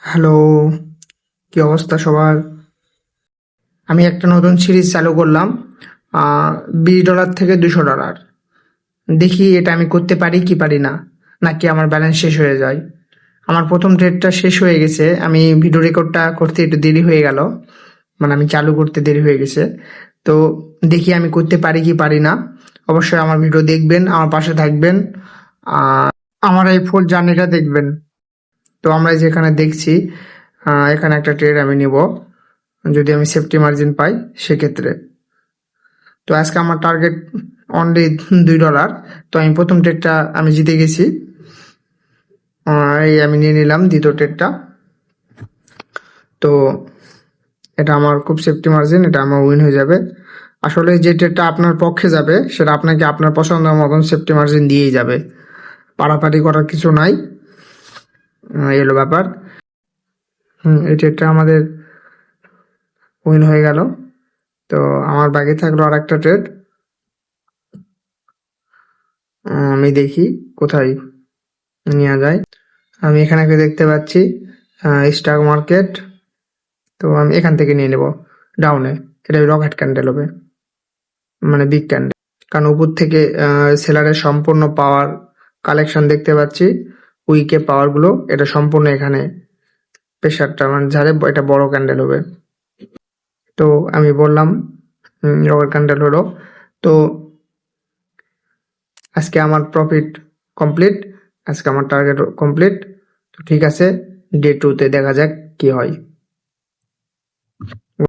Hello, কি অবস্থা সবার? আমি একটা নতুন সিরিজ চালু করলাম। $20 থেকে $200। দেখি এটা আমি করতে পারি কি পারি না, নাকি আমার ব্যালেন্স শেষ হয়ে যায়। আমার প্রথম ট্রেডটা শেষ হয়ে গেছে, আমি ভিডিও রেকর্ডটা করতে একটু দেরি হয়ে গেল, মানে আমি চালু করতে দেরি হয়ে গেছে। তো দেখি আমি করতে পারি কি পারি না। অবশ্যই আমার ভিডিও দেখবেন, আমার পাশে থাকবেন, আমার এই ফুল জার্নিটা দেখবেন। তো আমরা যেখানে দেখছি, এখানে একটা ট্রেড আমি নিব, যদি আমি সেফটি মার্জিন পাই সেক্ষেত্রে। তো আজকে আমার টার্গেট অনলি $2। তো আমি প্রথম ট্রেডটা আমি জিতে গেছি। এই আমি নিয়ে নিলাম দ্বিতীয় ট্রেডটা। তো এটা আমার খুব সেফটি মার্জিন, এটা আমার উইন হয়ে যাবে। আসলে যে ট্রেডটা আপনার পক্ষে যাবে সেটা আপনাকে আপনার পছন্দ মতন সেফটি মার্জিন দিয়েই যাবে, পাড়াপাড়ি করার কিছু নাই। এই হলো ব্যাপার। এই ট্রেডটা আমাদের উইন হয়ে গেল। তো আমার বাকি থাকলো আর একটা ট্রেড। আমি দেখি কোথায় নেওয়া যায়। আমি এখানে দেখতে পাচ্ছি স্টক মার্কেট। তো আমি এখান থেকে নিয়ে নেব ডাউনে। এটা রকেট ক্যান্ডেল হবে, মানে বিগ ক্যান্ডেল। কারণ উপর থেকে সেলারের সম্পূর্ণ পাওয়ার কালেকশন দেখতে পাচ্ছি, উইকে পাওয়ার গুলো এটা সম্পূর্ণ এখানে প্রেশারটা মানে যারে এটা বড় ক্যান্ডেল হবে। তো আমি বললাম রকেট ক্যান্ডেল হলো। তো আজকে আমার প্রফিট কমপ্লিট, আজকে আমার টার্গেট কমপ্লিট। তো ঠিক আছে, ডে 2 তে দেখা যাক কি হয়।